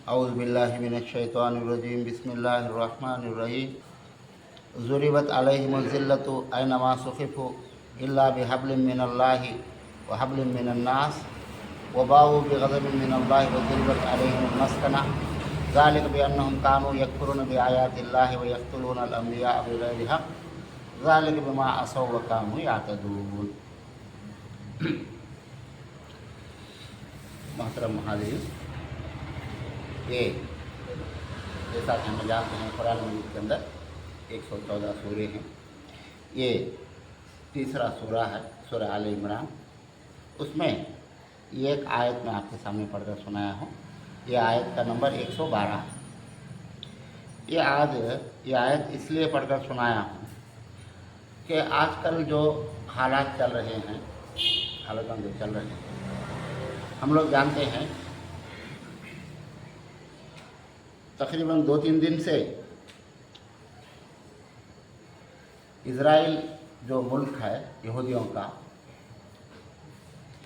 औज़ु बिल्लाहि मिनश्शैतानिर्रजीम बिस्मिल्लाहिर्रहमानिर्रहीम ज़ुरिबत अलैहिमुज़ ज़िल्लतु ऐनमा सुक़िफ़ू इल्ला बिहब्लिम मिनल्लाहि व हब्लिम मिनन्नास व बाऊ बिग़ज़बिन मिनल्लाहि व ज़ुरिबत अलैहिमुल मस्कना ज़ालिका बिअन्नहुम कानू यकफ़ुरूना बिआयातिल्लाहि व यक़्तुलूनल अंबिया बिग़ैरि हक़्क़ ज़ालिका बिमा असौ व कानू यातदून। मोहतरम हाज़रीन, ये जैसा कि हम जानते हैं कुरान मजीद के अंदर 114 सूरे हैं। ये तीसरा सूरा है, सूरा आल इमरान। उसमें ये एक आयत मैं आपके सामने पढ़कर सुनाया हूँ। ये आयत का नंबर 112 है। ये आयत इसलिए पढ़कर सुनाया हूँ कि आजकल जो हालात चल रहे हैं, हालात जो चल रहे हैं, हम लोग जानते हैं तकरीबन 2-3 दिन से इज़राइल जो मुल्क है यहूदियों का,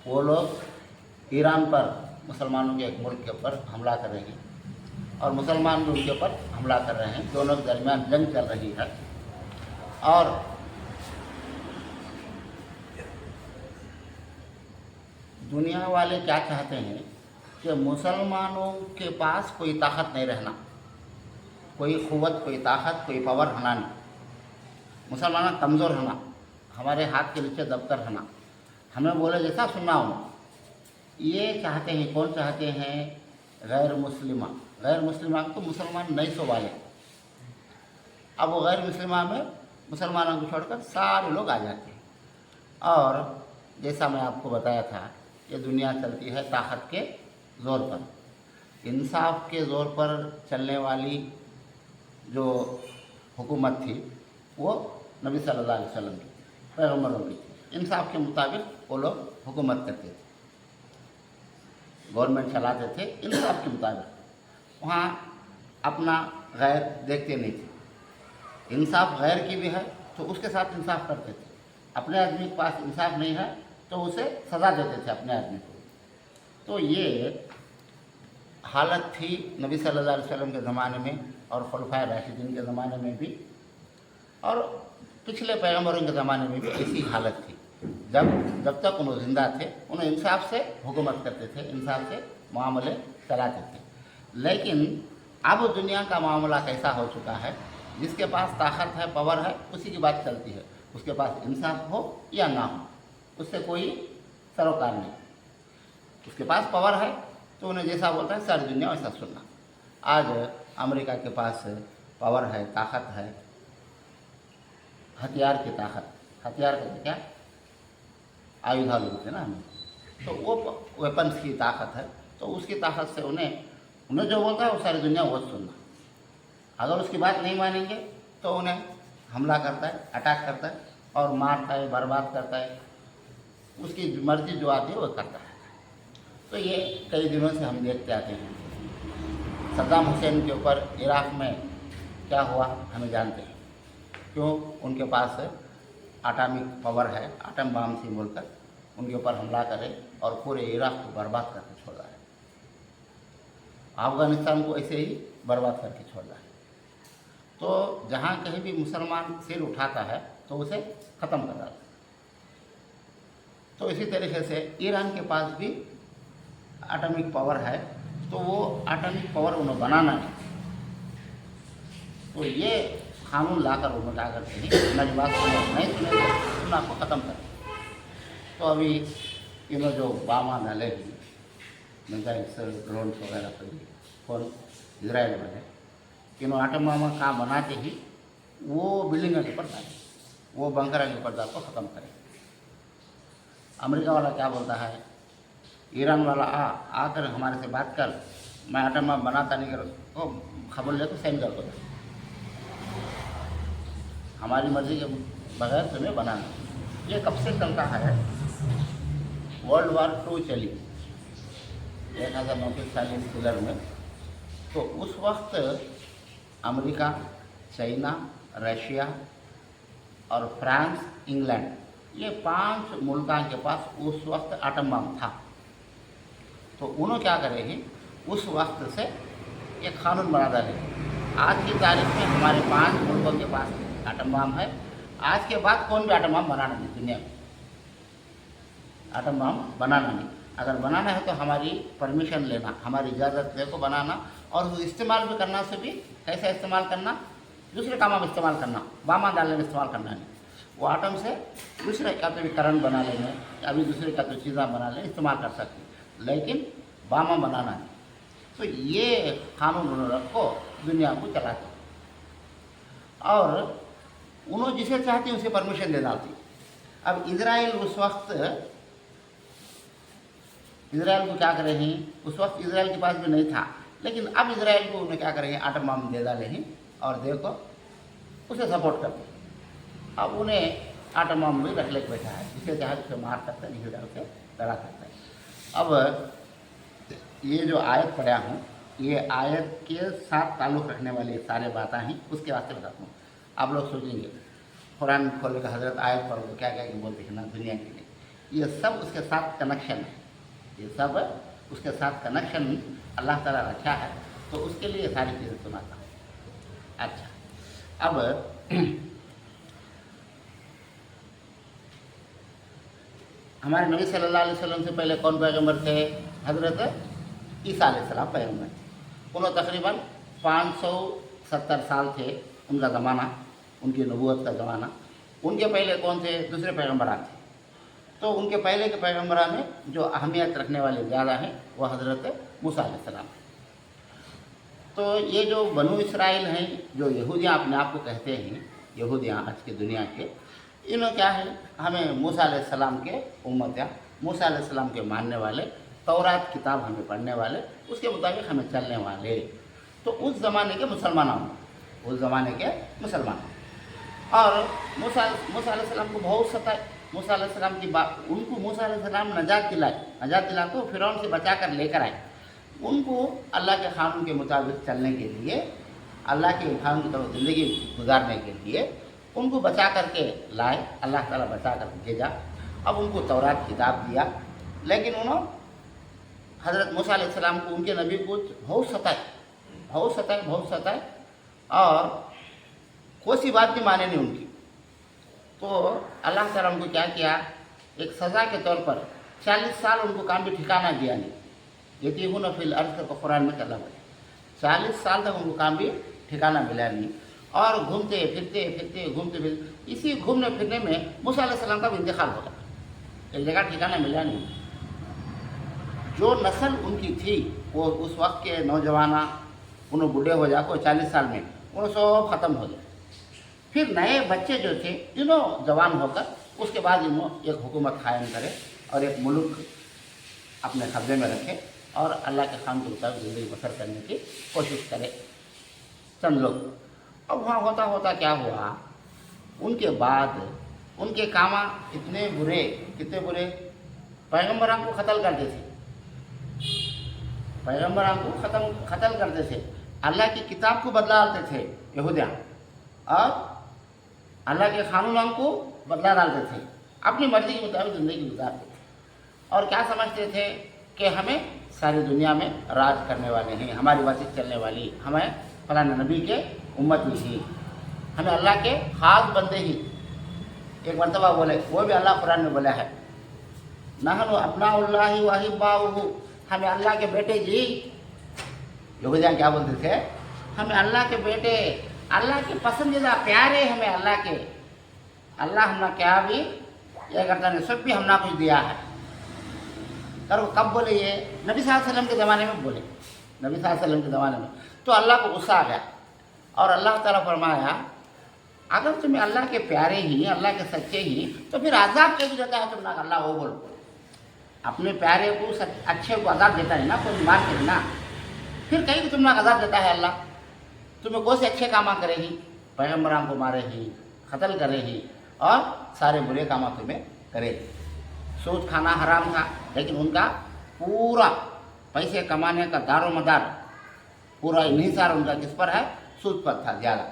वो लोग ईरान पर, मुसलमानों के एक मुल्क के ऊपर हमला कर रहे हैं और मुसलमान भी उनके ऊपर हमला कर रहे हैं। दोनों के दरमियान जंग चल रही है और दुनिया वाले क्या चाहते हैं कि मुसलमानों के पास कोई ताकत नहीं रहना, कोई क़ुव्वत, कोई ताकत, कोई पावर होना नहीं, मुसलमान कमज़ोर होना, हमारे हाथ के नीचे दबकर होना, हमें बोले जैसा सुनना होना। ये चाहते हैं। कौन चाहते हैं? गैर मुस्लिमा। गैर मुस्लिमा तो मुसलमान नहीं सो वाले। अब वो गैर मुस्लिमा में मुसलमानों को छोड़कर सारे लोग आ जाते हैं। और जैसा मैं आपको बताया था, ये दुनिया चलती है ताकत के ज़ोर पर। इंसाफ के ज़ोर पर चलने वाली जो हुकूमत थी वो नबी सल्लल्लाहु अलैहि वसल्लम की, पैगम्बरों की थी। इंसाफ के मुताबिक वो लोग हुकूमत करते थे, गवर्नमेंट चलाते थे इंसाफ के मुताबिक। वहाँ अपना गैर देखते नहीं थे। इंसाफ गैर की भी है तो उसके साथ इंसाफ करते थे। अपने आदमी के पास इंसाफ नहीं है तो उसे सज़ा देते थे अपने आदमी को। तो ये हालत थी नबी सल्लल्लाहु अलैहि वसल्लम के ज़माने में और खुलफाए राशिदीन के ज़माने में भी, और पिछले पैगम्बरों के ज़माने में भी ऐसी हालत थी। जब तक उन्होंने ज़िंदा थे, उन्हें इंसाफ से हुकूमत करते थे, इंसाफ से मामले चलाते थे। लेकिन अब दुनिया का मामला कैसा हो चुका है, जिसके पास ताकत है, पावर है, उसी की बात चलती है। उसके पास इंसाफ हो या ना हो, उससे कोई सरोकार नहीं। उसके पास पावर है तो उन्हें जैसा बोलता है सारी दुनिया वैसा सुनना। आज अमेरिका के पास पावर है, ताकत है, हथियार की ताकत। हथियार कहते क्या? आयुधा बोलते ना हमें। तो वो वेपन्स की ताकत है, तो उसकी ताकत से उन्हें जो बोलता है वो सारी दुनिया वो सुनना। अगर उसकी बात नहीं मानेंगे तो उन्हें हमला करता है, अटैक करता है और मारता है, बर्बाद करता है। उसकी मर्जी जो आती है वो करता है। तो ये कई दिनों से हम देखते आते हैं। सद्दाम हुसैन के ऊपर इराक़ में क्या हुआ हमें जानते हैं। क्यों? उनके पास एटॉमिक पावर है, एटम बम से बोलकर उनके ऊपर हमला करे और पूरे इराक़ को बर्बाद करके छोड़ रहा है। अफ़गानिस्तान को ऐसे ही बर्बाद करके छोड़ रहा है। तो जहाँ कहीं भी मुसलमान सिर उठाता है तो उसे ख़त्म कर रहा है। तो इसी तरीके से ईरान के पास भी एटॉमिक पावर है, तो वो एटॉमिक पावर उन्हें बनाना है। तो ये कानून लाकर उन्होंने क्या करते हैं, मेरी बात नहीं सुनेंगे, सुनना को ख़त्म करें। तो अभी इन्होंने जो बामा डाले हैं, मिसाइल्स, ड्रोन वगैरह कौन इजराइल वाले, इन्होंने एटम बम का बनाते ही वो बिल्डिंग के ऊपर डालें, वो बंकर के ऊपर डाल को ख़त्म करें। अमेरिका वाला क्या बोलता है, ईरान वाला आकर हमारे से बात कर, मैं एटम बम बनाता नहीं कर, वो खबर ले तो सेंड कर दो, हमारी मर्जी के बगैर तुम्हें बनाना। ये कब से चलता है? वर्ल्ड वार 2 चली 1940 किलर में। तो उस वक्त अमेरिका, चाइना, रशिया और फ्रांस, इंग्लैंड, ये 5 मुल्कों के पास उस वक्त एटम बम था। तो उन्होंने क्या करे हैं, उस वक्त से एक कानून बना डाले। आज की तारीख में हमारे 5 मुल्कों के पास एटम बम है। आज के बाद कौन भी एटम बम बनाना नहीं दुनिया में, एटम बम बनाना नहीं। अगर बनाना है तो हमारी परमिशन लेना, हमारी इजाज़त लेकर बनाना, और वो इस्तेमाल भी करना से भी कैसे इस्तेमाल करना, दूसरे कामों में इस्तेमाल करना, बामा डालने में इस्तेमाल करना नहीं। वो आटम से दूसरे का तो भी करंट बना लेने, अभी दूसरे का तो चीज़ें बना लेने इस्तेमाल कर सकते, लेकिन बामा बनाना नहीं। तो ये कानून उन्होंने रखो, दुनिया को चलाते, और उन्होंने जिसे चाहती उसे परमिशन दे डालती। अब इजराइल उस वक्त, इजराइल को क्या कर रहे हैं, उस वक्त इजराइल के पास भी नहीं था, लेकिन अब इजराइल को उन्हें क्या कर रहे हैं, एटम बम दे डाले हैं, और देखो उसे सपोर्ट करते। अब उन्हें एटम बम भी रख ले बैठा है, जिसे चाहे उसे मार सकते, नहीं डाल के डरा सकता है। अब ये जो आयत पढ़ा हूँ, ये आयत के साथ ताल्लुक़ रखने वाली सारे बातें हैं, उसके वास्ते बताता हूँ। आप लोग सोचेंगे कुरान खोल के हजरत आयत पढ़ लो, क्या क्या बोलते हैं ना दुनिया के लिए, ये सब उसके साथ कनेक्शन है, ये सब उसके साथ कनेक्शन अल्लाह ताला रखा है, तो उसके लिए सारी चीज़ें सुनाता हूँ। अच्छा, अब हमारे नबी सल्लल्लाहु अलैहि वसल्लम से पहले कौन पैगम्बर थे, हज़रत ईसा अलैहिस्सलाम पैगम्बर। उन्होंने तकरीबन 570 साल थे उनका ज़माना, उनकी नबूवत का ज़माना। उनके पहले कौन थे, दूसरे पैगम्बर थे। तो उनके पहले के पैगम्बरा में जो अहमियत रखने वाले ज़्यादा हैं वह हज़रत मूसा अलैहिस्सलाम। तो ये जो बनु इसराइल हैं, जो यहूदियाँ अपने आप को कहते हैं, यहूदियाँ आज की दुनिया के, इन्हों क्या है, हमें मूसा अलैहिस्सलाम के उम्मत या मूसा अलैहिस्सलाम के मानने वाले, तौरात किताब हमें पढ़ने वाले, उसके मुताबिक हमें चलने वाले। तो उस ज़माने के मुसलमान, उस ज़माने के मुसलमान, और मूसा अलैहिस्सलाम को बहुत सताए। मूसा अलैहिस्सलाम की बात, उनको मूसा अलैहिस्सलाम नजात दिला तो फिरौन से बचा कर लेकर आए। उनको अल्लाह के कानून के मुताबिक चलने के लिए, अल्लाह के कानून की तरफ ज़िंदगी गुजारने के लिए उनको बचा करके लाए, अल्लाह ताला बचा कर भेजा। अब उनको तौरात किताब दिया, लेकिन उन्होंने हज़रत मूसा अलैहिस्सलाम को, उनके नबी को बहुत सताए, और कोई सी बात नहीं माने नहीं उनकी। तो अल्लाह ताला उनको क्या किया, एक सज़ा के तौर पर 40 साल उनको काम भी ठिकाना दिया नहीं। यतीहुन फिल अर्ज़ को कुरान में कहा है, 40 साल तक उनको काम भी ठिकाना मिला नहीं, और घूमते फिरते इसी घूमने फिरने में मूसा अलैहिस्सलाम का भी इंतकाल हो गया, एक जगह ठिकाना मिला नहीं। जो नस्ल उनकी थी वो उस वक्त के नौजवाना, उन्होंने बूढ़े हो जाकर 40 साल में उन्होंने सब ख़त्म हो गया। फिर नए बच्चे जो थे, इन्हों जवान होकर उसके बाद इन्हों एक हुकूमत कायम करे और एक मुल्क अपने कब्जे में रखे, और अल्लाह के खान के मुताबिक ज़िंदगी बसर करने की कोशिश करे चंद लोग। अब वहाँ होता होता क्या हुआ, उनके बाद उनके कामा कितने बुरे, पैगम्बरां को कत्ल करते थे, पैगम्बरां को कत्ल करते थे, अल्लाह की किताब को बदला डालते थे यहूदियाँ, और अल्लाह के कानूनों को बदला डालते थे, अपनी मर्जी के मुताबिक ज़िंदगी गुजारते थे, और क्या समझते थे कि हमें सारी दुनिया में राज करने वाले हैं, हमारी बातें चलने वाली, हमें फलाने नबी के उम्मत ही, हमें अल्लाह के खास बंदे ही। एक मरतबा बोले, वो भी अल्लाह कुरान में बोला है, नहनु अब्नाउल्लाहि व अहिब्बाउहु, हमें अल्लाह के बेटे जी। यहूदियाँ क्या बोलते थे, हमें अल्लाह के बेटे, अल्लाह के पसंदीदा प्यारे, हमें अल्लाह के, अल्लाह हमने क्या भी यह करता नहीं, सब भी हमने कुछ दिया है। और वो कब बोले, ये नबी सल्लल्लाहु अलैहि वसल्लम के ज़माने में बोले, नबी सल्लल्लाहु अलैहि वसल्लम के ज़माने में। तो अल्लाह को गुस्सा आ गया, और अल्लाह ताला फरमाया, अगर तुम्हें अल्लाह के प्यारे ही, अल्लाह के सच्चे ही, तो फिर अजाब कैसे देता है तुमने, अल्लाह वो बोलो, अपने प्यारे को अच्छे को अजाब देता है ना, कोई मार के ना, फिर कहीं भी तुमने अजाब देता है अल्लाह, तुम्हें कौन से अच्छे कामा करे ही, पैगम्बरां को मारे ही, कत्ल करे ही, और सारे बुरे कामा तुम्हें करे। सूद खाना हराम था, लेकिन उनका पूरा पैसे कमाने का दारो मदार, पूरा इन्हिसार उनका किस पर है, सूद पर था। ज़्यादा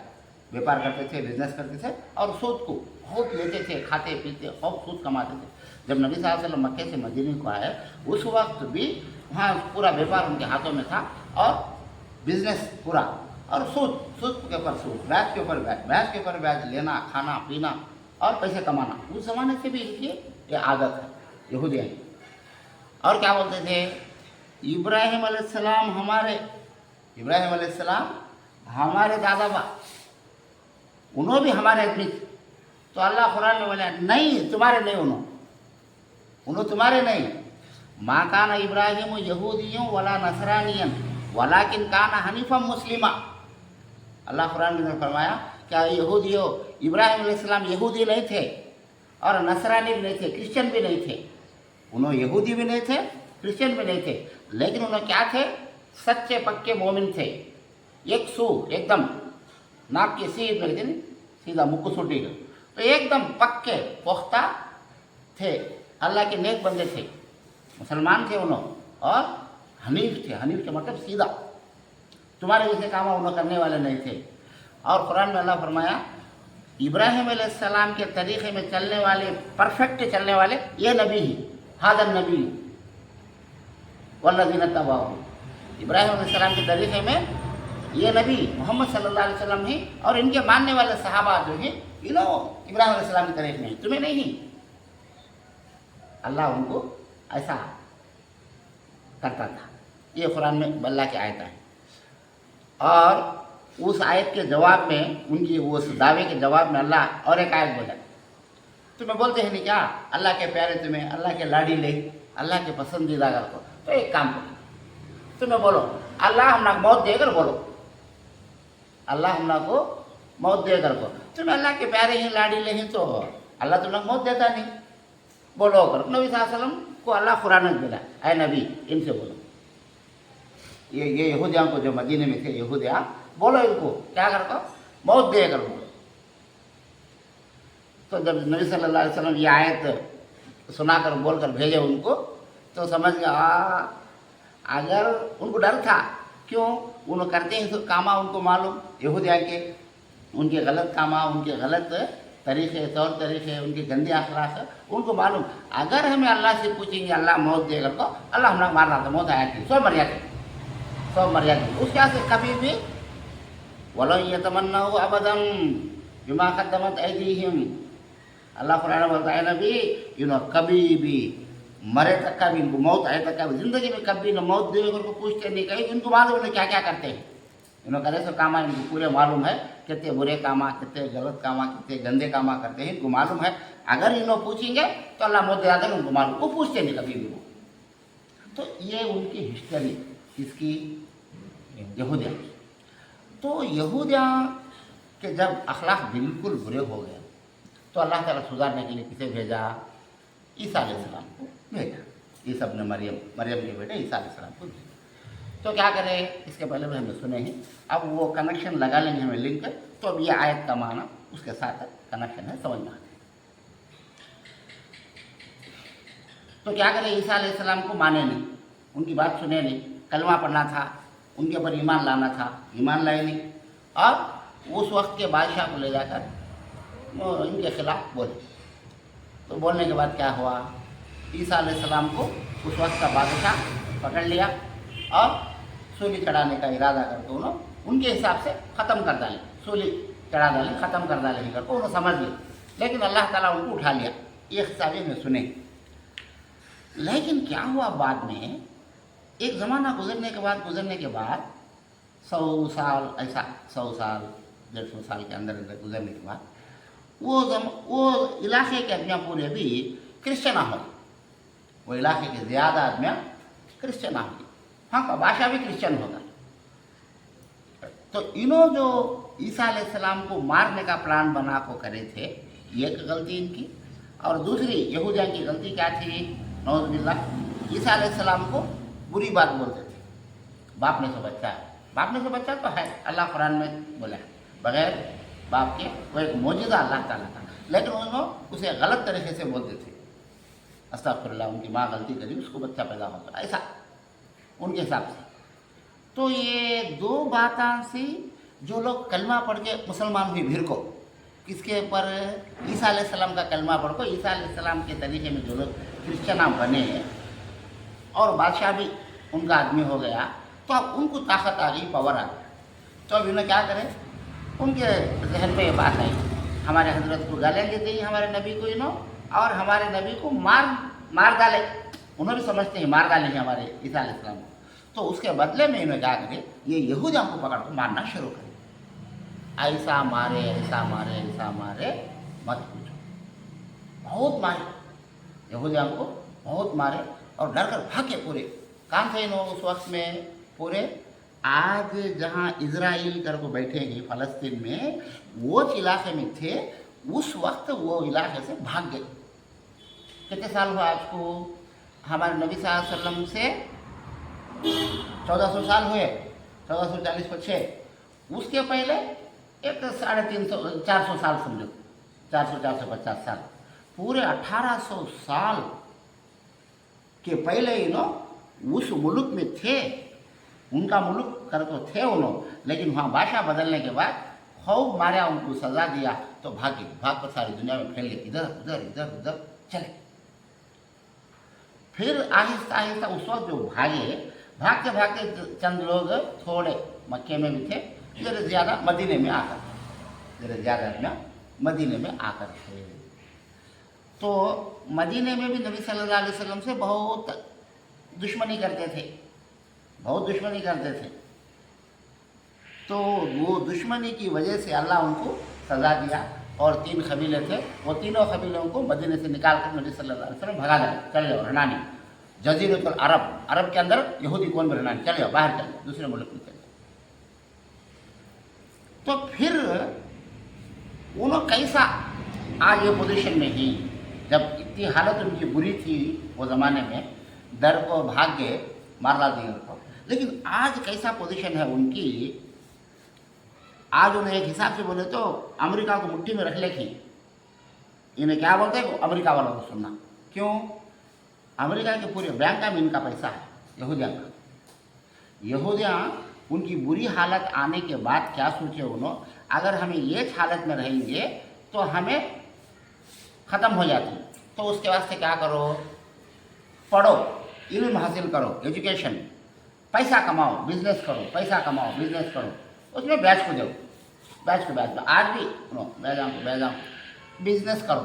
व्यापार करते थे, बिजनेस करते थे, और सूद को बहुत लेते थे, खाते पीते और सूद कमाते थे। जब नबी सल्लल्लाहु अलैहि वसल्लम मक्के से मदीने को आए, उस वक्त भी वहाँ पूरा व्यापार उनके हाथों में था, और बिजनेस पूरा, और सूद सूद के ऊपर सूद, ब्याज के ऊपर ब्याज, ब्याज के ऊपर ब्याज, लेना खाना पीना और पैसे कमाना। उस ज़माने से भी इनकी ये आदत है यहूदियों की। और क्या बोलते थे, इब्राहिम अलैहिस्सलाम हमारे दादा बा, उन्हों भी हमारे आदमी। तो अल्लाह कुरान में बोला नहीं, तुम्हारे नहीं, उन्हों तुम्हारे नहीं। माँ कान इब्राहिम यहूदियों वला नसरानियन वलाकिन काना हनीफा मुस्लिमा। अल्लाह कुरान में फरमाया क्या यहूदियों, इब्राहिम अलैहिस्सलाम यहूदी नहीं थे और नसरानी भी नहीं थे, क्रिश्चियन भी नहीं थे। उन्होंने यहूदी भी नहीं थे, क्रिश्चियन भी नहीं थे, लेकिन उन्होंने क्या थे, सच्चे पक्के मोमिन थे। एक सू एकदम नाक के सीधा मुक्कू सूटी का, तो एकदम पक्के पुख्ता थे, अल्लाह के नेक बंदे थे, मुसलमान थे उन्होंने, और हनीफ थे। हनीफ के मतलब सीधा, तुम्हारे जैसे काम उन्होंने करने वाले नहीं थे। और कुरान में अल्लाह फरमाया इब्राहिम अलैहिस्सलाम के तरीक़े में चलने वाले, परफेक्ट चलने वाले ये नबी ही, हादर नबी वल्लज़ीना तबअहू। इब्राहिम अलैहिस्सलाम के तरीक़े में ये नबी मोहम्मद सल्लल्लाहु अलैहि वसल्लम ही, और इनके मानने वाले सहाबा जो हैं इन्हों इब्राहिम अलैहिस्सलाम के तरीक़े में, तुम्हें नहीं। अल्लाह उनको ऐसा करता था। ये कुरान में अल्लाह की आयत है। और उस आयत के जवाब में, उनकी उस दावे के जवाब में अल्लाह और एक आयत बोला, तुम्हें बोलते हैं नहीं क्या अल्लाह के प्यारे, तुम्हें अल्लाह के लाडी ले, अल्लाह के पसंदीदा को, तो एक काम करो, तुम्हें बोलो अल्लाह हमना मौत देकर, बोलो अल्लाह हमना को मौत देकर को, तुम्हें अल्लाह के प्यारे हैं, लाडी ले हैं, तो अल्लाह तुम्हें मौत देता नहीं, बोलो करो। नबी सल्लल्लाहु अलैहि वसल्लम को अल्लाह कुरान में बोला, ऐ नबी इनसे बोलो, ये यहूदियों को जो मदीने में थे यहूदिया, बोलो इनको क्या कर को मौत दे कर बोलो। तो जब नबी सल्लल्लाहु अलैहि वसल्लम ये आयत सुनाकर बोलकर भेजे उनको, तो समझ गया अगर उनको डर था, क्यों उन्होंने करते हैं तो कामा उनको मालूम, यहूदिया के उनके गलत कामा, उनके गलत तरीक़े, तौर तरीक़े, उनके गंदे अखलाक उनको मालूम। अगर हमें अल्लाह से पूछेंगे अल्लाह मौत देकर को, अल्लाह हम मार रहा था, मौत आया थी, सब मर जाते, उसके से कभी भी वलो यतमन्नाहु अबदन बिमा क़द्दमत ऐदीहिम। अल्लाह कुरान बोलता है नबी, कभी भी मरे तक का भी, इनको मौत आए तक का भी, ज़िंदगी में कभी न मौत देकर को पूछते नहीं, कहीं इनको मालूम है क्या क्या करते हैं, इन्होंने करे सो कामा, इनको पूरे मालूम है कितने बुरे कामा, कितने गलत कामा, कितने गंदे कामा करते हैं, इनको मालूम है। अगर इन्हों पूछेंगे तो अल्लाह मौत दिलाता है, उनको मालूम, वो पूछते नहीं कभी भी वो। तो ये उनकी हिस्ट्री, इसकी यहूदिया। तो यहूदिया के जब अखलाक बिल्कुल बुरे हो गए, तो अल्लाह ताला सुधारने के लिए किसे भेजा, ईसा अलैहिस्सलाम को भेजा। ईसा अपने मरियम के बेटे ईसा अलैहिस्सलाम को भेजा। तो क्या करें, इसके पहले भी हमें सुने हैं, अब वो कनेक्शन लगा लेंगे हमें लिंक, तो अब ये आयत का माना उसके साथ कनेक्शन है, समझ में आता है। तो क्या करें, ईसा अलैहिस्सलाम को माने नहीं, उनकी बात सुने नहीं, कलमा पढ़ना था, उनके ऊपर ईमान लाना था, ईमान लाए नहीं, और उस वक्त के बादशाह को ले जाकर इनके खिलाफ बोले। तो बोलने के बाद क्या हुआ, ईसा अलैहिस्सलाम को उस वक्त का बादशाह पकड़ लिया और सूली चढ़ाने का इरादा करके उन्होंने उनके हिसाब से ख़त्म कर डाले, सूली चढ़ा डाले, ख़त्म कर डाले करके उन्होंने समझ लिया। लेकिन अल्लाह ताला उनको उठा लिया, ये हिसाब में सुने। लेकिन क्या हुआ, बाद में एक ज़माना गुजरने के बाद 100 साल, ऐसा 100 साल 150 साल के अंदर गुजरने के बाद वो इलाके के आदमियाँ पूरे भी क्रिश्चन हो गए, वो इलाके के ज़्यादा आदमियाँ क्रिश्चन हो गए, हाँ का भाषा भी क्रिश्चन होगा। तो इन्हों जो ईसा अलैहिस्सलाम को मारने का प्लान बना को करे थे, एक गलती इनकी, और दूसरी यहूदियों की गलती क्या थी, नौज़ बिल्लाह, ईसा अलैहिस्सलाम को बुरी बात बोलते थे, बाप ने से बच्चा है, बाप ने से बच्चा तो है, अल्लाह कुरान में बोला है, बगैर बाप के वो एक मौजूदा अल्लाह ताला का, लेकिन उन्होंने उसे गलत तरीके से बोलते थे, अस्तग़फिरुल्लाह, उनकी माँ गलती करी, उसको बच्चा पैदा होगा, ऐसा उनके हिसाब से। तो ये दो बातें से जो लोग कलमा पढ़ के मुसलमान हुई भीड़ को, किसके ऊपर, ईसा अलैहिस्सलाम का कलमा पढ़ को ईसा अलैहिस्सलाम के तरीके में जो लोग क्रिश्चन बने और बादशाह भी उनका आदमी हो गया, तो अब उनको ताकत आ गई, पावर आ गई। तो अब इन्हें क्या करें, उनके जहन में ये बात आई, हमारे हजरत को गालियाँ देते ही हमारे नबी को इन्हों, और हमारे नबी को मार डाले, उन्हें भी समझते हैं मार डालेंगे हमारे ईसा अलैहिस्सलाम को। तो उसके बदले में इन्हें क्या करें, ये यहूदियों को पकड़ कर मारना शुरू करें। ऐसा मारे ऐसा मारे ऐसा मारे मत पूछो, बहुत मारे यहूदियों को, बहुत मारे और डर कर भागे पूरे। कहाँ थे इन्हों उस वक्त में पूरे? आज जहाँ इजराइल कर को बैठेंगे फ़लस्तीन में, वो इलाके में थे, उस वक्त वो इलाके से भाग गए। कितने साल हुआ आपको? हमारे नबी सल्लल्लाहु अलैहि वसल्लम से 1400 साल हुए, 1440-6। उसके पहले एक 350-400 साल समझो, 400-450 साल, पूरे 1800 साल के पहले इन्हों उस मुल्क में थे। उनका मुल्क कर तो थे उन्होंने, लेकिन वहाँ भाषा बदलने के बाद खूब मारा, उनको सज़ा दिया, तो भाग कर सारी दुनिया में फैल गए, इधर उधर इधर उधर चले। फिर आहिस्ता आहिस्ता उस वक्त जो भागते भागते चंद लोग थोड़े मक्के में भी थे, ज़रा ज़्यादा मदीने में आकर थे। तो मदीने में भी नबी सल्लल्लाहु अलैहि वसल्लम से बहुत दुश्मनी करते थे। तो वो दुश्मनी की वजह से अल्लाह उनको सज़ा दिया, और 3 कबीले थे, वो तीनों कबीलों को मदीने से निकाल कर नबी सल्लल्लाहु अलैहि वसल्लम भगा दिया, चले जाओ रहनानी, जजीरतुल अरब के अंदर यहूदी कौन भी रहनानी, चले जाओ बाहर, चले जाओ दूसरे मुल्क में चले जाओ। तो फिर उन्होंने कैसा आज ये पोजीशन में ही, जब इतनी हालत उनकी बुरी थी वो ज़माने में, डर को भाग गए, मार डाल दिए उनको, लेकिन आज कैसा पोजीशन है उनकी। आज उन्हें एक हिसाब से बोले तो अमेरिका को मुट्ठी में रख ले की, इन्हें क्या बोलते हैं, अमेरिका वालों को सुनना। क्यों? अमेरिका के पूरे बैंक में इनका पैसा है, यहूदियों का। यहूदियाँ उनकी बुरी हालत आने के बाद क्या सोचे उन्होंने, अगर हमें ये हालत में रहेंगे तो हमें ख़त्म हो जाती, तो उसके वास्ते क्या करो, पढ़ो, इल्म हासिल करो, एजुकेशन, पैसा कमाओ, बिजनेस करो, पैसा कमाओ, बिजनेस करो, उसमें बैच को दो, बैच में आज भी बैजाओ बिजनेस करो,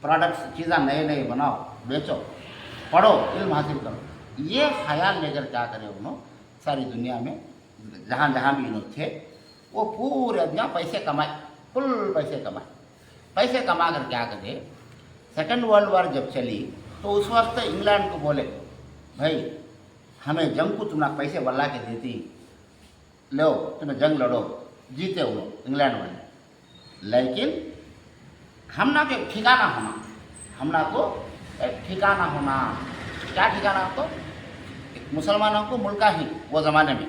प्रोडक्ट्स चीज़ें नए नए बनाओ, बेचो, पढ़ो, इल्म हासिल करो। ये ख्याल लेकर क्या करें उन्होंने, सारी दुनिया में जहाँ जहाँ भी इन्होंने थे, वो पूरे दुनिया पैसे कमाए, फुल पैसे कमा कर क्या करे, सेकेंड वर्ल्ड वॉर जब चली तो उस वक्त इंग्लैंड को बोले, भाई हमें जंग को तुमने पैसे बल्ला के देती, लो तुम्हें जंग लड़ो, जीते वो इंग्लैंड वाले, लेकिन हमना के ठिकाना होना, क्या ठिकाना हो, मुसलमानों को मुल्का ही, वो ज़माने में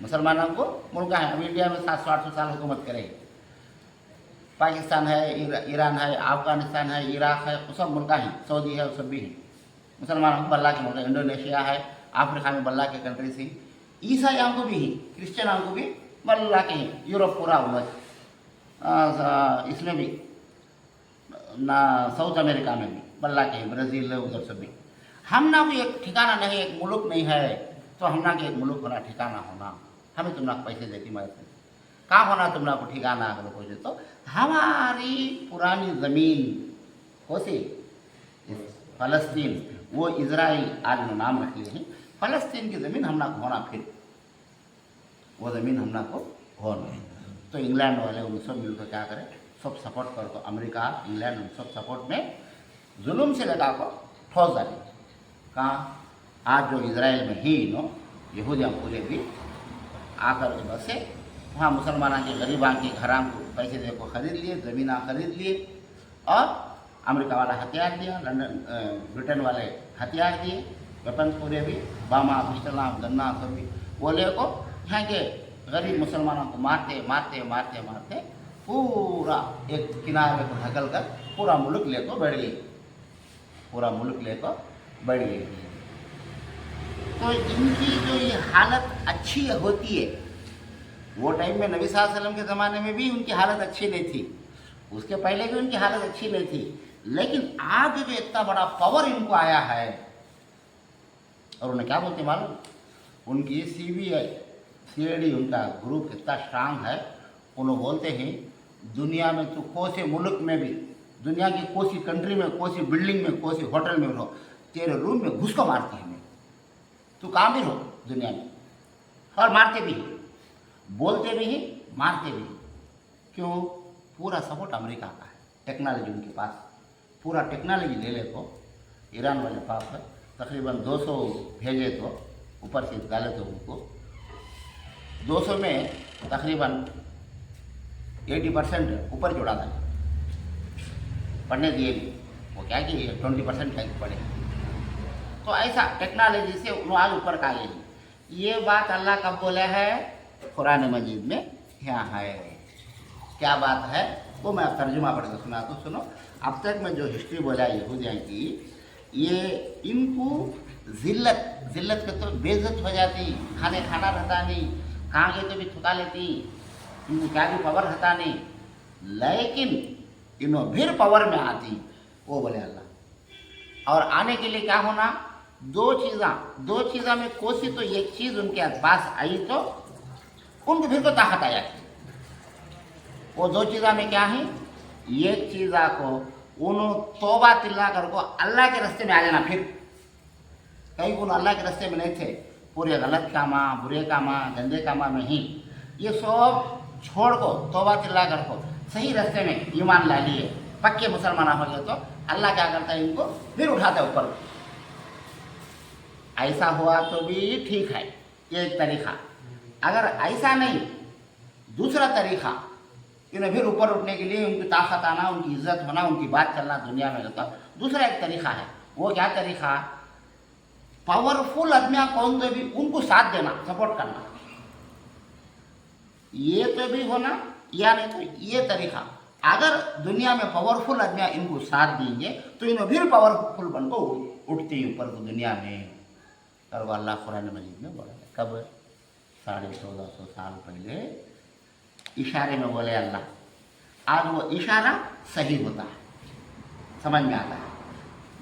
मुसलमानों को मुल्का है। अब इंडिया में 700-800 साल हुकूमत करे, पाकिस्तान है, ईरान है, अफगानिस्तान है, इराक है, वो सब मुल्का ही, सऊदी है, वो सब भी है, मुसलमानों को बल्ला के मुल्क, इंडोनेशिया है, अफ्रीका में बल्ला के कंट्री से, ईसाइयों को भी ही, क्रिश्चियनों को भी बल्ला के ही, यूरोप पूरा उलझ, इसमें भी ना, साउथ अमेरिका में भी बल्ला के, ब्राज़ील उधर सब भी। हमना को एक ठिकाना नहीं, एक मुल्क नहीं है, तो हमना के एक मुल्क होना, ठिकाना होना, हमें तुमना पैसे देती मदद करती, कहाँ होना तुमना को ठिकाना अगर कोई दे, तो हमारी पुरानी ज़मीन कोसी फ़लस्तीन, वो इजराइल आज में नाम रख लिए हैं, फ़लस्तीन की ज़मीन हमना को होना, फिर वो ज़मीन हमना को होना। तो इंग्लैंड वाले उन सब मिलकर क्या करें, सब सपोर्ट करो, तो अमेरिका, इंग्लैंड उन सब सपोर्ट में जुल्म से लगा को ठोस डाले। कहाँ? आज जो इजराइल में ही यहूदियाँ पूरे भी आकर के बसे, वहाँ मुसलमानों के गरीबां के घरां को पैसे दे को खरीद लिए, ज़मीन खरीद लिए, और अमेरिका वाला हथियार दिया, ब्रिटेन वाले हथियार दिए, वेपन पूरे भी, बामा, पिस्टल, गन्ना सब भी, वो ले को यहाँ के गरीब मुसलमानों को मारते मारते मारते मारते पूरा एक किनारे को ढकल कर पूरा मुल्क लेकर बैठ गई, तो इनकी जो ये हालत अच्छी होती है, वो टाइम में नबी सल्लल्लाहु अलैहि वसल्लम के ज़माने में भी उनकी हालत अच्छी नहीं थी, उसके पहले भी उनकी हालत अच्छी नहीं थी, लेकिन आज जो इतना बड़ा पावर इनको आया है, और उन्हें क्या बोलते मालूम, उनकी CID उनका ग्रुप इतना स्ट्रांग है, उन्होंने बोलते हैं दुनिया में तो कोई मुल्क में भी, दुनिया की कोई कंट्री में, कोई बिल्डिंग में, कोई होटल में रहो, तेरे रूम में घुस को मारते हैं हमें, तू कहाँ भी रहो दुनिया में, और मारते भी हैं, बोलते भी हैं, मारते भी हैं। क्यों? पूरा सपोर्ट अमेरिका का है, टेक्नोलॉजी उनके पास, पूरा टेक्नोलॉजी ले ले तो ईरान वाले पास है, तकरीबन 200 भेजे तो ऊपर से डाले तो उनको 200 में तकरीबन 80% ऊपर जोड़ा था, पढ़ने दिए भी, वो क्या कि 20% का पढ़े। तो ऐसा टेक्नोलॉजी से उन्होंने आज ऊपर का गए। ये बात अल्लाह कब बोले है? कुरान मजीद में यहाँ है। क्या बात है वो मैं तर्जुमा पढ़ के सुना तो सुनो। अब तक मैं जो हिस्ट्री बोला यहूदियों की, ये इनको जिल्लत के तो बेइज्जत हो जाती, खाना रहता नहीं, कहाँ गए तो भी थुका लेती, इनको क्या भी पावर रहता नहीं, लेकिन इन्हों फिर पावर में आती, वो बोले अल्लाह। और आने के लिए क्या होना? दो चीज़ा में कोशिश तो एक चीज़ उनके पास आई तो उनको फिर को ताकत आया। वो दो चीज़ा में क्या है? एक चीज़ा को उन्होंने तौबा तिल्ला कर को अल्लाह के रास्ते में आ जाना। फिर कहीं उन अल्लाह के रास्ते में नहीं थे, पूरे गलत कामा, बुरे कामा, गंदे कामा में ही, ये सब छोड़ को तौबा तिल्ला कर को सही रास्ते में ईमान ला लिए, पक्के मुसलमान हो गए, तो अल्लाह क्या करता है? इनको फिर उठाता है ऊपर। ऐसा हुआ तो भी ठीक है, ये एक तरीका। अगर ऐसा नहीं, दूसरा तरीका, इन्हें फिर ऊपर उठने के लिए उनकी ताकत आना, उनकी इज्जत होना, उनकी बात चलना दुनिया में, तो दूसरा एक तरीका है। वो क्या तरीका? पावरफुल आदमी कौन तो भी उनको साथ देना, सपोर्ट करना, ये तो भी होना, या नहीं तो ये तरीका। अगर दुनिया में पावरफुल आदमी इनको साथ देंगे तो इन्हें फिर पावरफुल बन को उठते ही ऊपर को दुनिया में। और वो अल्लाह कुरान मजीद में बोला है, कब? 1450 साल पहले इशारे में बोले अल्लाह। आज वो इशारा सही होता है, समझ में आता है।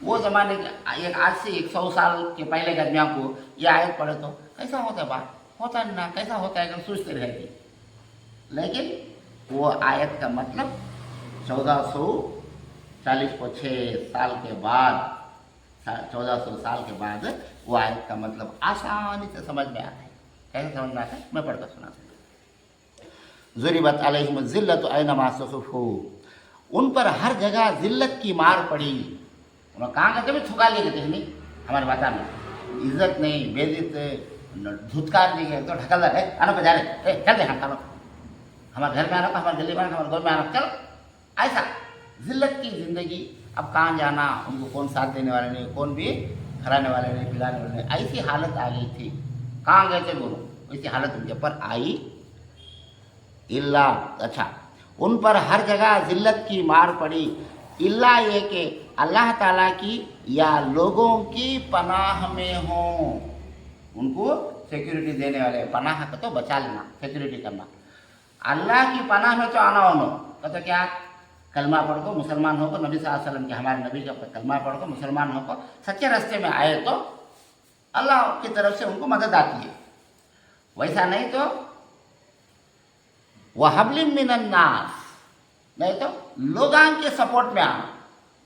वो ज़माने के एक आज से 100 साल के पहले के आदमियों को ये आयत पढ़े तो कैसा होता है? बात होता ना, कैसा होता है? अगर सोचते रहते। लेकिन वो आयत का मतलब 1446 साल के बाद, 1400 साल के बाद वो आयत का मतलब आसानी से समझ में आता है। कैसे समझ में आता है? मैं पढ़कर सुनाता हूँ। ज़ुरिबत अलैहिम ज़िल्लत ऐनमा सुक़िफ़ू, उन पर हर जगह ज़िल्लत की मार पड़ी। उन्होंने कहाँ कहते भी थुका लिए कहते नहीं, हमारे बाता में इज्जत नहीं, बेइज्जत, धुतकार नहीं है तो ढकलदार है, आना बजा रहे, चल दे हाँ चलो, हमारे घर में आना, हमारे गली में आना, हमारे गाँव में आना, चलो। ऐसा ज़िल्लत की ज़िंदगी। अब कहाँ जाना? उनको कौन साथ देने वाले नहीं, कौन भी खिलाने वाले नहीं, पिलाने वाले नहीं। ऐसी हालत आ गई थी। कहाँ गए थे बोलो? ऐसी हालत उनके ऊपर आई। इल्ला, अच्छा, उन पर हर जगह ज़िल्लत की मार पड़ी, इल्ला ये कि अल्लाह ताला की या लोगों की पनाह में हो। उनको सिक्योरिटी देने वाले, पनाह का तो बचा लेना, सिक्योरिटी करना। अल्लाह की पनाह में तो आना होनो, तो क्या? कलमा पढ़ को मुसलमान होकर, नबी सल्लल्लाहु अलैहि वसल्लम के, हमारे नबी का कलमा पढ़ को मुसलमान होकर सच्चे रास्ते में आए तो अल्लाह की तरफ से उनको मदद आती है। वैसा नहीं तो वहबलिम मिनन नास, नहीं तो लोगां के सपोर्ट में आना,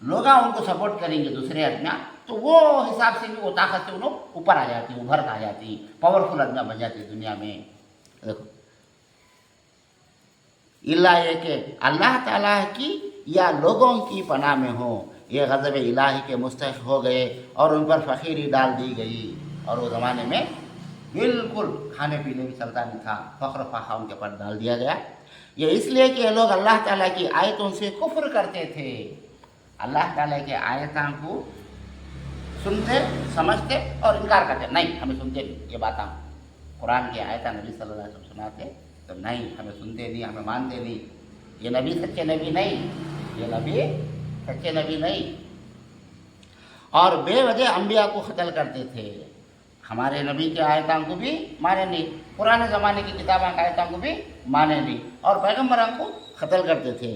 लोगा उनको सपोर्ट करेंगे दूसरे आदमियाँ, तो वो हिसाब से भी वो ताकत से उन्होंने ऊपर आ जाती, उभर आ जाती, पावरफुल आदमियाँ बन जाती दुनिया में। देखो, इल्ला ये कि अल्लाह ताला की या लोगों की पनाह में हो, ये गज़ब इलाही के मुस्तहिक़ हो गए और उन पर फ़कीरी डाल दी गई। और वो ज़माने में बिल्कुल खाने पीने भी चलता नहीं था, फ़ख्र फाखा उनके पर डाल दिया गया। ये इसलिए कि ये लोग अल्लाह ताला की आयतों से कुफ्र करते थे। अल्लाह ताला के आयतों को सुनते, समझते और इनकार करते, नहीं हमें सुनते नहीं, ये बात हम कुरान की आयत नबी सल्लल्लाहु अलैहि वसल्लम सुनाते तो नहीं, हमें सुनते नहीं, हमें मानते नहीं, ये नबी सच्चे नबी नहीं, ये नबी सच्चे नबी नहीं। और बेवजह अम्बिया को कत्ल करते थे। हमारे नबी के आयतों को भी माने नहीं, पुराने ज़माने की किताबों के आयतों को भी माने नहीं, और पैगम्बरों को कत्ल करते थे।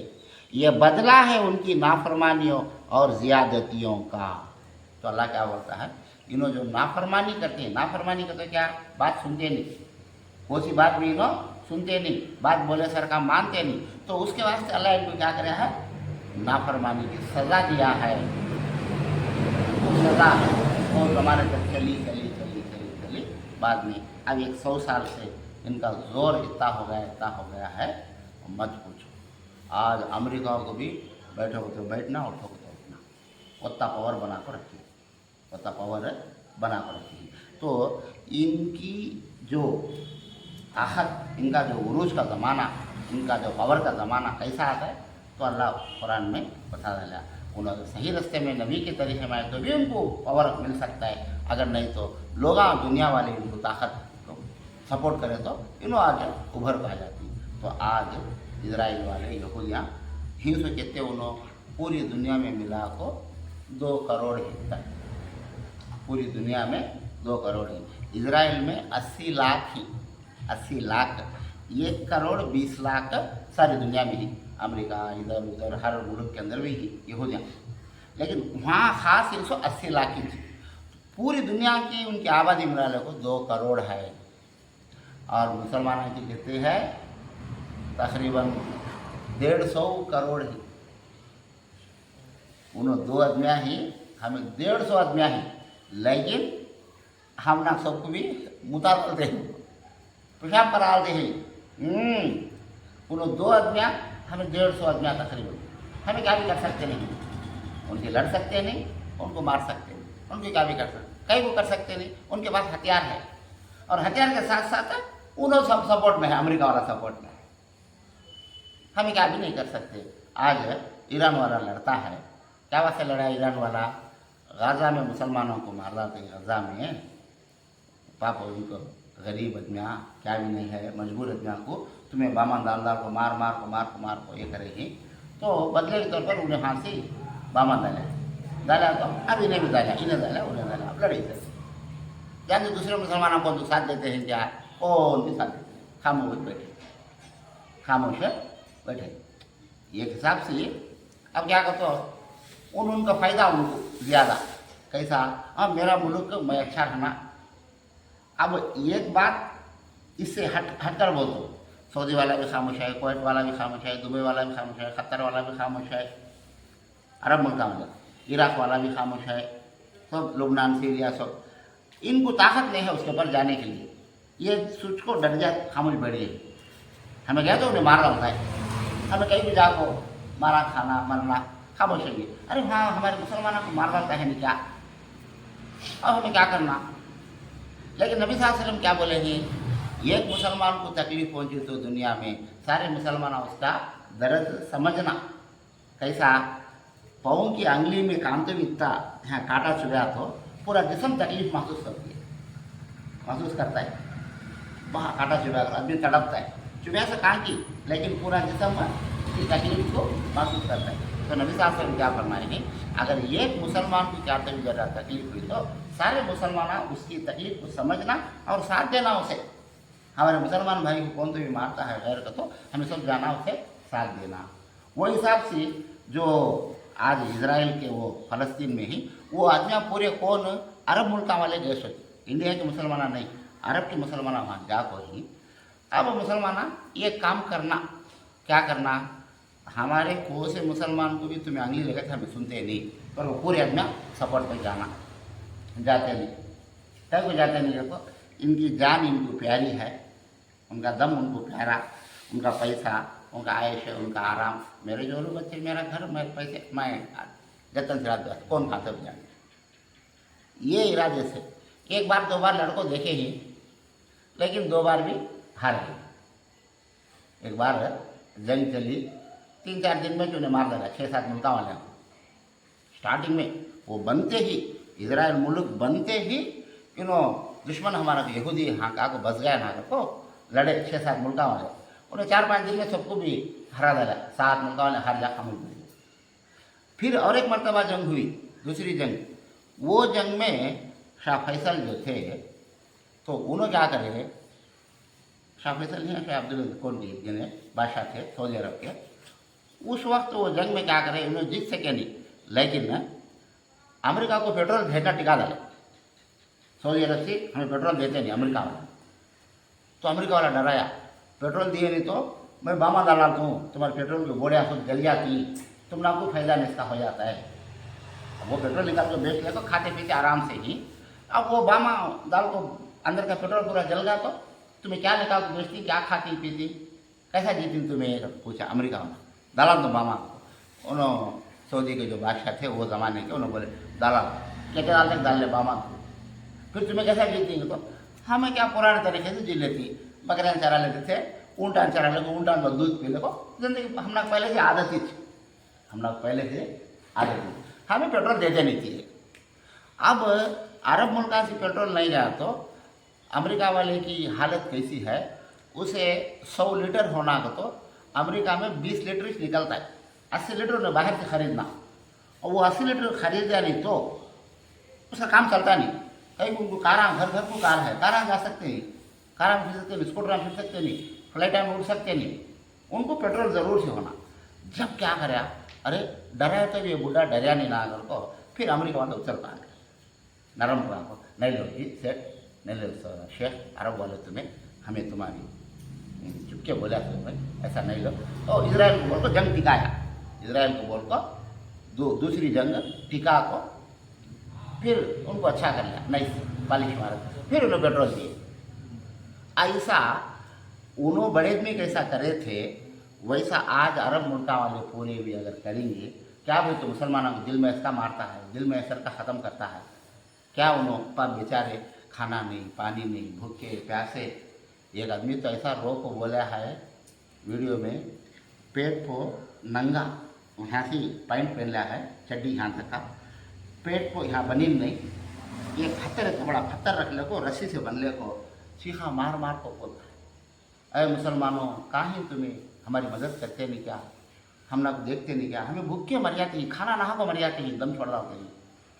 ये बदला है उनकी नाफरमानियों और ज़ियादतियों का। तो अल्लाह क्या बोलता है? इन्हों जो नाफरमानी करते हैं, नाफरमानी करते क्या, बात सुनते नहीं, कोई सी बात भी इन्हों सुनते नहीं, बात बोले सर का मानते नहीं, तो उसके वास्ते अल्लाह इनको क्या करे है, नाफरमानी की सज़ा दिया है। वो सज़ा वो ज़माने तक चली चली चली चली चली, बाद में अब 100 साल से इनका जोर इतना हो गया है, मत पूछो। आज अमेरिका को भी बैठो तो बैठना, उठो तो उठना, उतना पावर बना कर रखी, उतना पावर बना कर रखी। तो इनकी जो आहत, इनका जो उरूज का ज़माना, इनका जो पावर का ज़माना कैसा आता है, तो अल्लाह कुरान में बता दिया। उन्होंने सही रास्ते में नबी के तरीके में आए तो भी उनको पावर मिल सकता है, अगर नहीं तो लोग दुनिया वाले इनको ताकत सपोर्ट करें तो इन्हों आगे उभर को आ जाती। तो आज इजराइल वाले यहूदियाँ हिंसू कहते उन्होंने पूरी दुनिया में मिला को 2 करोड़ है, पूरी दुनिया में 2 करोड़ है। इजराइल में 80 लाख ही, 80 लाख, 1 करोड़ 20 लाख सारी दुनिया में ही, अमेरिका इधर उधर हर मुल्क के अंदर भी ही यहूदियाँ, लेकिन वहाँ ख़ास 180 लाख की थी। पूरी दुनिया की उनकी आबादी मिला को 2 करोड़ है। और मुसलमानों की कहते हैं तकरीबन 150 करोड़ ही। उन्होंने 2 आदमियाँ ही, हमें 150 आदमियाँ ही, लेकिन हम ना सबको भी मुता करते हैं, पेशाब पर आते हैं। उन्होंने 2 आदमियाँ, हमें 150 आदमियाँ तकरीबन, हमें क्या भी कर सकते नहीं, उनके लड़ सकते नहीं, उनको मार सकते नहीं, उनके क्या भी कर सकते, कई वो कर सकते नहीं, उनके पास हथियार है, और हथियार के साथ साथ उन्होंने सब सपोर्ट में है, अमेरिका वाला सपोर्ट में, हमें क्या भी नहीं कर सकते। आज ईरान वाला लड़ता है, क्या वास्ते लड़ा ईरान वाला, गाज़ा में मुसलमानों को मार रहा था, गाज़ा में पाप उनको गरीब आदमियाँ क्या भी नहीं है, मजबूर आदमियों को तुम्हें बामन दामदार को मार को ये करेगी, तो बदले के तौर पर उन्हें फांसी बामन डाला तो अब इन्हें भी डाला, इन्हें डाला, उन्हें डाला, अब लड़ी थे। जानते दूसरे मुसलमानों को तो साथ देते हैं क्या, कौन भी साथ देते हैं, खामोश बैठे। एक हिसाब से अब क्या कहते हो, उनका फ़ायदा उनको ज़्यादा, कैसा, अब मेरा मुल्क मैं अच्छा रहना। अब एक बात इससे हट कर बोल दो, सऊदी वाला भी खामोश है, कुवैत वाला भी खामोश है, दुबई वाला भी खामोश है, कतर वाला भी खामोश है, अरब मुल्क में इराक वाला भी खामोश है, सब लुबनान सीरिया सब, इनको ताकत नहीं है उसके ऊपर जाने के लिए, ये सोच को डर जाए, खामोश बैठिए। हमें कहते उन्हें मार डालता है, हमें कहीं भी जाको मारा खाना मरना, खामोश है। अरे हाँ, हमारे मुसलमानों को मार डालता है नहीं क्या, अब हमें क्या करना। लेकिन नबी सल्लल्लाहु अलैहि वसल्लम क्या बोले हैं, एक मुसलमान को तकलीफ पहुंची तो दुनिया में सारे मुसलमान उसका दर्द समझना। कैसा, पाँव की अंगली में कांटे में इतना यहाँ कांटा चुभा तो पूरा जिस्म तकलीफ महसूस करती है, महसूस करता है, वहाँ कांटा चुभा कर आदमी तड़पता है, चुभा से कांटी, लेकिन पूरा जिस्म की तकलीफ को महसूस करता है। तो नबी सल्लल्लाहु अलैहि वसल्लम क्या फरमाएंगे, अगर एक मुसलमान को चाहते हुए ज़्यादा तकलीफ हुई तो सारे मुसलमान उसकी तकलीफ को समझना और साथ देना उसे। हमारे मुसलमान भाई को कौन तो भी मारता है गैर का, तो हमें सब जाना उसे साथ देना। वो हिसाब से जो आज इजराइल के वो फ़लस्तीन में ही वो आदमियाँ पूरे कौन अरब मुल्क वाले देश होते, इंडिया के मुसलमान नहीं, अरब के मुसलमान वहाँ जाको ही। अब मुसलमान ये काम करना, क्या करना, हमारे को से मुसलमान को भी तुम्हें अंगली लगे हमें सुनते नहीं, पर वो पूरे आदमियाँ सपोर्ट पर जाना जाते नहीं, कहीं को जाते नहीं। देखो इनकी जान इनको प्यारी है, उनका दम उनको प्यारा, उनका पैसा, उनका आयश, उनका आराम, मेरे जो लोग बच्चे, मेरा घर, मेरे पैसे, मैं जतन से रात कौन खाते हो जाने, ये इरादे से एक बार 2 बार लड़कों देखे ही, लेकिन 2 बार भी हार गए। एक बार जंग चली, 3-4 दिन में उन्हें मार डाला 6-7 मुल्क वाले स्टार्टिंग में। वो बनते ही इजराइल मुल्क बनते ही इन्हों दुश्मन हमारा यहूदी हाँ का को बस गया ना को लड़े 6-7 मुल्क वाले, उन्हें 4-5 दिन में सबको भी हरा डाला, 7 मुल्क वाले हर जा खामोश बने। फिर और एक मरतबा जंग हुई, दूसरी जंग, वो जंग में शाह फैसल जो थे तो उन्होंने क्या करे, शाह फैसल नहीं, शाह अब्दुल कौन जी जिन्हें बादशाह थे सऊदी अरब के, उस वक्त वो जंग में क्या करे, उन्होंने जीत सके नहीं, लेकिन अमेरिका को पेट्रोल भेजना टिका डाले, सऊदी अरब से हमें पेट्रोल देते नहीं अमेरिका वाला। तो अमेरिका वाला डराया, पेट्रोल दिए नहीं तो मैं बामा डालता हूँ, तुम्हारे पेट्रोल की बोड़ियाँ सब जल जाती, तुम ना कोई फायदा नहीं इसका हो जाता है। अब वो पेट्रोल निकाल के बेच लिया तो खाते पीते आराम से ही। अब वो बामा दाल को अंदर का पेट्रोल पूरा जल गया तो तुम्हें क्या निकाल के बेचती, क्या खाती पीती, कैसा जीती तुम्हें, ये पूछा अमेरिका में। डाला तो बामा को, उन्होंने सऊदी के जो बादशाह थे वो ज़माने के, उन्होंने बोले डाला क्या क्या डालते डाल ले बामा को, फिर तुम्हें कैसा जीती। तो हमें क्या पुराने तरीके से जी लेती, बकरियाँ चरा लेते थे, ऊँटान चरा लेको, ऊँटान में दूध पी लेको, जिंदगी हम लोग पहले से आदत ही थी, हम लोग पहले से आदत थी, हमें पेट्रोल देते नहीं थी। अब अरब मुल्क से पेट्रोल नहीं रहा तो अमेरिका वाले की हालत कैसी है, उसे 100 लीटर होना का तो अमेरिका में 20 लीटर ही निकलता है, 80 लीटर उन्हें बाहर से खरीदना, और वो 80 लीटर खरीदा नहीं तो उसका काम चलता नहीं। कहीं उनको कारा, घर घर को कार है, कारा जा सकते नहीं, कारा में फिर सकते नहीं, स्कूटर में फिर सकते नहीं, फ्लाइट में उड़ सकते नहीं, उनको पेट्रोल ज़रूर से होना। जब क्या करे, अरे डराया तो ये बुढ़ा डरिया नहीं ना अगर को, फिर अमेरिका वाले उछल पा गए, नरम पड़ा को, नहीं लो जी सेठ, नहीं लो शेख, अरब वाले तुम्हें, हमें तुम्हारी चुपके बोला तुम्हें ऐसा नहीं लो। तो इसराइल को बोल को जंग टिकाया, इसराइल को बोल को दूसरी जंग टिका को, फिर उनको अच्छा कर लिया, नहीं पालिश मारा, फिर उन्हें पेट्रोल दिए। ऐसा उन्होंने बड़े आदमी कैसा करे थे, वैसा आज अरब मुल्का वाले पूरे भी अगर करेंगे, क्या भाई तो मुसलमानों को दिल में इसका मारता है, दिल में असर का ख़त्म करता है क्या। उन्होंने पर बेचारे खाना नहीं, पानी नहीं, भूखे प्यासे। एक आदमी तो ऐसा रो को बोला है वीडियो में, पेट को नंगा यहाँ से पैंट पहन लिया है, चड्डी यहाँ तक का, पेट को यहाँ बनी नहीं, ये पत्थर है, बड़ा पत्थर रख ले को, रस्सी से बन ले को, चीखा मार मार को बोलता है, अरे मुसलमानों कहीं तुम्हें हमारी मदद करते नहीं क्या, हम ना देखते नहीं क्या, हमें भूखे मर जाती हैं, खाना नहा को मर जाती हैं, दम छोड़ डालते हैं,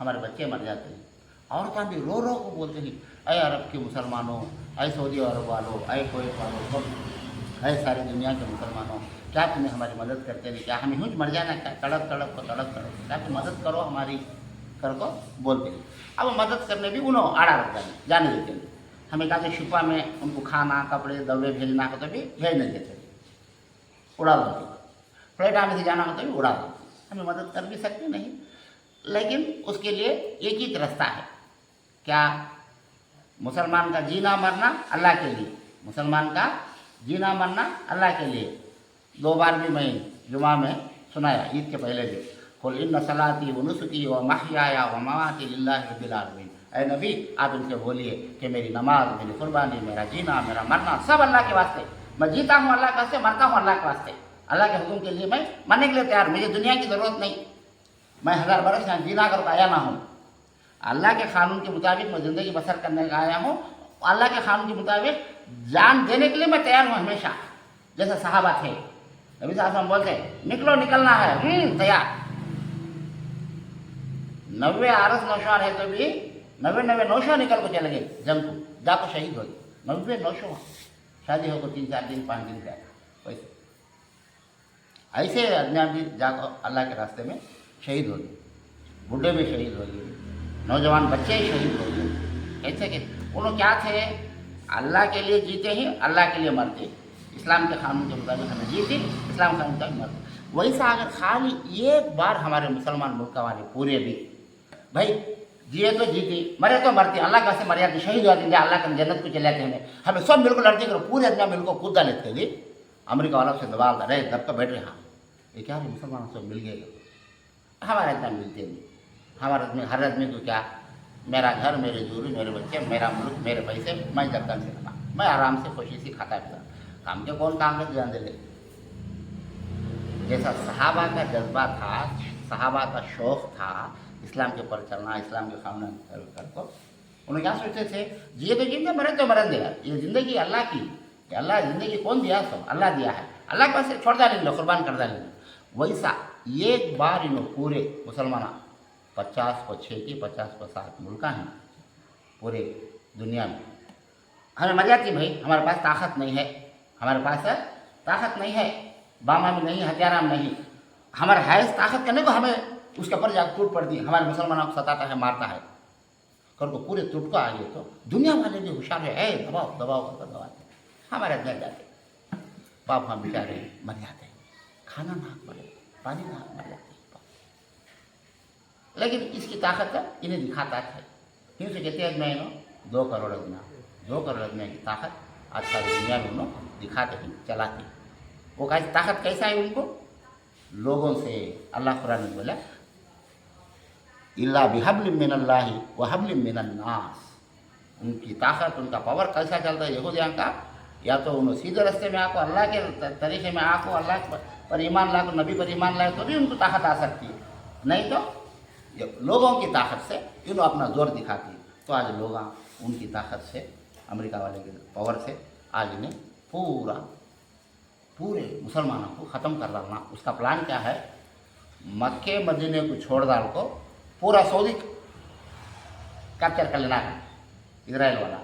हमारे बच्चे मर जाते हैं। और तो भी रो रो को बोलते हैं, अरे अरब के मुसलमानों, अरे सऊदी अरब वालों, अरे कोएत वालों, सब अरे सारी दुनिया के मुसलमानों, क्या तुम्हें हमारी मदद करते नहीं क्या, हमें यूँ मर जाना क्या, तड़प तड़प को तड़प तड़प, क्या तुम मदद करो हमारी कर को बोलते हैं। अब मदद करने भी उन्होंने आड़ा रख जाने देते हैं, हमें कहा कि शिपा में उनको खाना कपड़े दवे भेजना हो तो भी भेज नहीं देते, उड़ा देते, फ्लाइट में से जाना हो तो भी उड़ा देते, हमें मदद कर भी सकते नहीं। लेकिन उसके लिए एक ही रास्ता है, क्या, मुसलमान का जीना मरना अल्लाह के लिए, मुसलमान का जीना मरना अल्लाह के लिए। 2 बार भी मैं जुमा में सुनाया, ईद के पहले भी, कुल इन्ना सलाती व नुसुकी व महयाया व ममाती लिल्लाहि रब्बिल आलमीन, ऐ नबी आप इनसे बोलिए कि मेरी नमाज, मेरी कुर्बानी, मेरा जीना, मेरा मरना सब अल्लाह के वास्ते, मैं जीता हूँ अल्लाह के वास्ते, मरता हूँ अल्लाह के वास्ते, अल्लाह के हुक्म के लिए मैं मरने के लिए तैयार, मुझे दुनिया की ज़रूरत नहीं, मैं 1000 बरस यहाँ जीना कर आया ना हूँ, अल्लाह के कानून के मुताबिक मैं ज़िंदगी बसर करने का आया हूँ, अल्लाह के कानून के मुताबिक जान देने के लिए मैं तैयार हूँ हमेशा। जैसे सहाबा थे, नबी साहब हम बोलते निकलो निकलना है, तैयार, 90 आरस नौशवार है तो भी 90 नौशवा निकल को चले गए जंग को, जाको शहीद हो गए, 90 नौशवा, शादी हो को 3-4 दिन 5 दिन का, वैसे ऐसे आदमी भी जाको अल्लाह के रास्ते में शहीद हो गए, बूढ़े भी शहीद हो गए, नौजवान बच्चे ही शहीद हो गए। ऐसे कि उन्होंने क्या थे, अल्लाह के लिए जीते ही अल्लाह के लिए मरते, इस्लाम के कानून के मुताबिक हमें जीते, इस्लाम के कानून के मुताबिक मरते। वैसा अगर खाली एक बार हमारे मुसलमान मुल्क वाले पूरे भी भाई जिए तो जीते, मरे तो मरते, अल्लाह के वास्ते मर जाते, शहीद हो जाते, अल्लाह के जन्नत को चले जाते, हमें सब मिलकर लड़ते करो, पूरे आदमी मिलकर कूदा लेते थे, अमेरिका वालों से दबाव रहे दब कर बैठ रहे, हाँ ये क्या है मुसलमानों से मिल गए, हमारे इतना मिलते नहीं, हमारे आदमी हर आदमी को क्या, मेरा घर, मेरे दूरी, मेरे बच्चे, मेरा मुल्क, मेरे पैसे, मैं जगह से रखा, मैं आराम से खुशी से खाता पीता, काम के कौन काम में ध्यान दे ले। जैसा सहाबा का जज्बा था, सहाबा का शौक़ था इस्लाम के ऊपर चलना, इस्लाम के कानून कर को, उन्हें क्या सोचते थे, जिए तो जिंदे, मरे तो मरन देगा, ये ज़िंदगी अल्लाह की, अल्लाह ज़िंदगी कौन दिया, सब अल्लाह दिया है, अल्लाह के पास छोड़ डालेंगे, कुर्बान कर डालेंगे। वैसा एक बार इन्हों पूरे मुसलमान 50 को 6 की 50 को 7 मुल्क हैं पूरे दुनिया में, हमें मर जाती भाई, हमारे पास ताकत नहीं है, हमारे पास ताकत नहीं है, बामा में नहीं, हथियारा में नहीं, हमारे हैज ताकत करने को हमें उसके ऊपर जाकर टूट पड़ती है, हमारे मुसलमानों को सताता है, मारता है, कल को पूरे तुटको आ गए तो दुनिया वाले भी होशियार है, दबाओ दबाओ कर दबाते हमारे घर जाते, पाप हम बेचारे मर जाते, खाना नाक मर जाते, पानी नाक मर जाते। लेकिन इसकी ताकत इन्हें दिखाता है, क्यों से कहते हैं मैं 2 करोड़ दुनिया 2 करोड़ दुनिया की ताकत आज सारी दुनिया में उन्होंने दिखाते हैं, चलाते हैं। वो ताकत कैसा है उनको? लोगों से अल्लाह कुरान में बोला इल्ला बिहब्लिम मिनल्लाहि व हब्लिम मिनन्नास। उनकी ताकत, उनका पावर कैसा चलता है यहूदियों का? या तो उन्हें सीधे रास्ते में आको, अल्लाह के तरीके में आको, अल्लाह पर ईमान लाओ, नबी पर ईमान लाए तो भी उनको ताकत आ सकती है, नहीं तो लोगों की ताकत से इन्होंने अपना जोर दिखाती है। तो आज लोग उनकी ताकत से, अमेरिका वाले के पावर से आज इन्हें पूरे मुसलमानों को ख़त्म कर डालना। उसका प्लान क्या है? मक्के मदीने को छोड़ डाल को पूरा सऊदी कैप्चर कर लेना है, इजराइल वाला,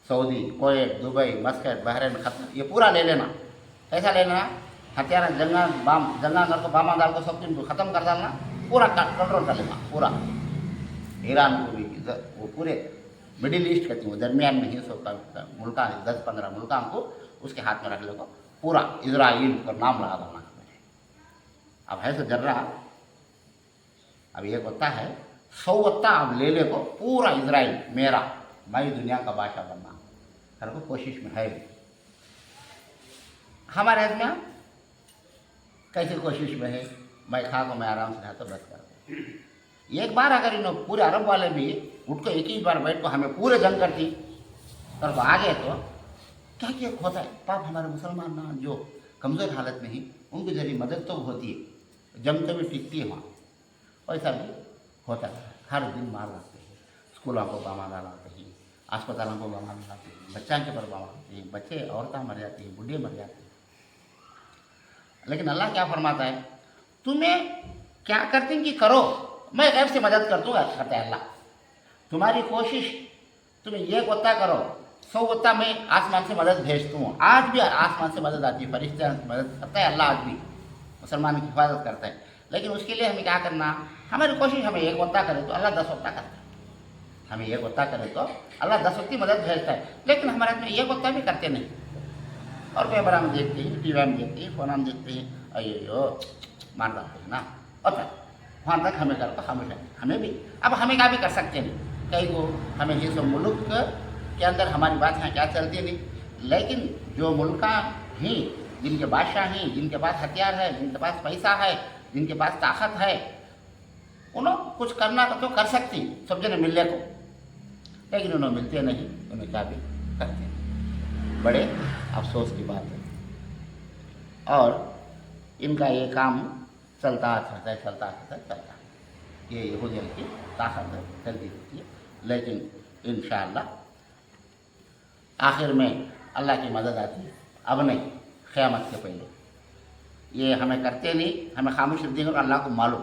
Saudi, Kuwait, Dubai, Muscat, Bahrain, खतर, ये पूरा ले लेना। कैसा ले लेना? हथियार, जंगा को बामा डाल को सब को ख़त्म कर डालना, पूरा कंट्रोल कर लेना, पूरा ईरान को भी, वो पूरे मिडिल ईस्ट कहती हूँ, दरमियान में ही सब मुल्क 10-15 मुल्कों को उसके हाथ में रख ले को, पूरा इजराइल का नाम लगा देना। अब है तो जर्रा, अब ये होता है 100 वत्ता अब ले ले को पूरा इजराइल मेरा, मैं दुनिया का बादशाह बनना हर को कोशिश में है। हमारे में कैसे कोशिश में है? मैं खा को मैं आराम से रहा तो बस कर। एक बार अगर इन्होंने पूरे अरब वाले भी उठ को एक ही बार बैठ को हमें पूरे जंग करती और वो आ गए तो क्या क्या होता है? पाप हमारे मुसलमान ना जो कमज़ोर हालत में ही उनकी जरिए मदद तो होती है, जंग तो भी टिकती है वहाँ, वैसा भी होता है। हर दिन मार लाते हैं, स्कूलों को बम डालते हैं, अस्पतालों को बम डालते हैं, बच्चों के पर बम डालते हैं, बच्चे औरतें मर जाती हैं, बूढ़े मर जाते हैं। लेकिन अल्लाह क्या फरमाता है? तुम्हें क्या करते हैं कि करो, मैं गैब से मदद कर दूँगा, कहता है अल्लाह। तुम्हारी कोशिश, तुम्हें ये वत्ता करो, 100 वत्ता मैं आसमान से मदद भेजता हूँ। आज भी आसमान से मदद आती है, फरिश्ते मदद करता है अल्लाह, आज भी मुसलमान की हिफाजत करता है। लेकिन उसके लिए हमें क्या करना? हमारी कोशिश, हमें 1 वत्ता करे तो अल्लाह 10 वत्ता करता है, हमें 1 वत्ता करे तो अल्लाह 10 वत्ती मदद भेजता है। लेकिन हमारे में 1 वत्ता भी करते नहीं, और पेपर में देखते हैं, टी वी में देखते हैं, फोन में देखते हैं, अयो मार डालते हैं ना, होता है वहाँ तक हमें कर, तो हमें भी अब हमें क्या भी कर सकते नहीं। कई को हमें ये सब मुल्क के अंदर हमारी बात यहाँ क्या चलती नहीं, लेकिन जो मुल्क हैं, जिनके बादशाह हैं, जिनके पास हथियार है, जिनके पास पैसा है, जिनके पास ताकत है, उन्होंने कुछ करना तो कर सकती सब जने मिलने को, लेकिन उन्हें मिलते नहीं, उन्हें क्या भी करते। बड़े अफसोस की बात है। और इनका ये काम चलता रहता है, चलता है। ये यहूदियों की ताकत है, चलती रहती है। लेकिन इंशाअल्लाह आखिर में अल्लाह की मदद आती है, अब नहीं, क़यामत के पहले। ये हमें करते नहीं, हमें खामोश देंगे और अल्लाह को मालूम,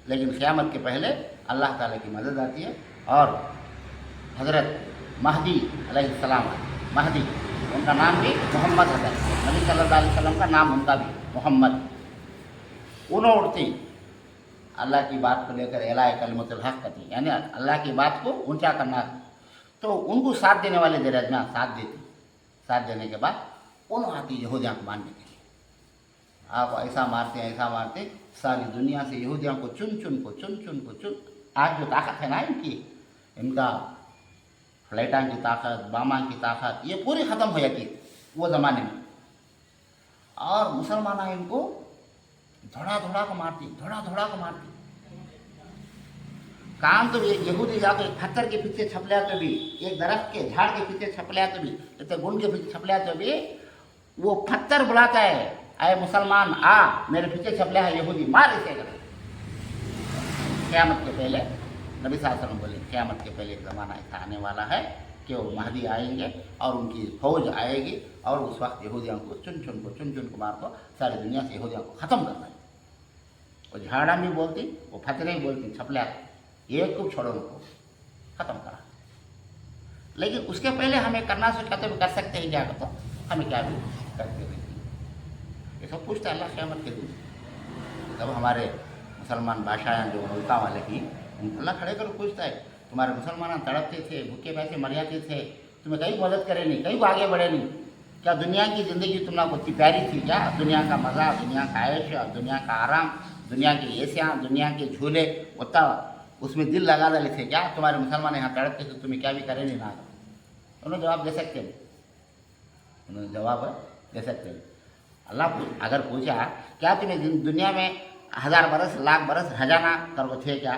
लेकिन क़यामत के पहले अल्लाह ताला की मदद आती है। और हज़रत महदी अलैहिस्सलाम, महदी उनका नाम भी मोहम्मद है, नबी सल्लल्लाहु अलैहि वसल्लम का नाम उनका भी मोहम्मद। उन्होंने उठती अल्लाह की बात को लेकर एलाए कलिमतुल हक़ करती, यानी अल्लाह की बात को ऊंचा करना, तो उनको साथ देने वाले दरज में साथ देती। साथ देने के बाद उन्होंने आती यहूदियों को मारने के लिए। आप ऐसा मारते सारी दुनिया से यहूदियों को चुन आज जो ताकत है ना इनकी, इनका फ्लाइटा की ताकत, बामा की ताकत, ये पूरी ख़त्म हो जाती वो ज़माने में। और मुसलमान इनको धड़ा को मारती। काम तो यहूदी जाकर एक पत्थर के पीछे छप लिया तो भी, एक दरख्त के झाड़ के पीछे छप लिया तो भी, जैसे गुण के पीछे छप लिया तो भी, वो पत्थर बुलाता है, आए मुसलमान आ, मेरे पीछे छप लिया है यहूदी, मार इसे। क़यामत के पहले नबी सल्लल्लाहु अलैहि वसल्लम बोले, क़यामत के पहले एक ज़माना ऐसा आने वाला है कि वो महदी आएंगे और उनकी फौज आएगी, और उस वक्त यहूदियों को चुन को मार को सारी दुनिया से यहूदियों को ख़त्म करना है। वो झाड़ा भी बोलती, वो फतरे भी बोलती, छपला एक को छोड़ो उनको, ख़त्म करा। लेकिन उसके पहले हमें करना सोचा तो भी कर सकते हैं, क्या तो हमें क्या भी करते हैं। ये सब पूछता है अल्लाह क़यामत के दिन, जब हमारे मुसलमान बादशाह जो मुल्का वाले की, अल्लाह खड़े कर पूछता है तुम्हारे मुसलमान तड़पते थे, भूखे पैसे मर जाते थे, तुम्हें कहीं मदद करे नहीं, कहीं को आगे बढ़े नहीं। क्या दुनिया की ज़िंदगी तुम लोग उतनी प्यारी थी क्या? दुनिया का मज़ा, दुनिया का ऐश, दुनिया का आराम, दुनिया की एसियाँ, दुनिया के झूले, उतना उसमें दिल लगा डाले थे क्या? तुम्हारे मुसलमान यहाँ तड़पते थे, तुम्हें क्या भी करे नहीं ना। उन्होंने जवाब दे सकते हैं, उन्होंने जवाब दे सकते हैं। अल्लाह अगर पूछा क्या तुम्हें दुनिया में 1000 बरस, लाख बरस हजाना करो थे क्या?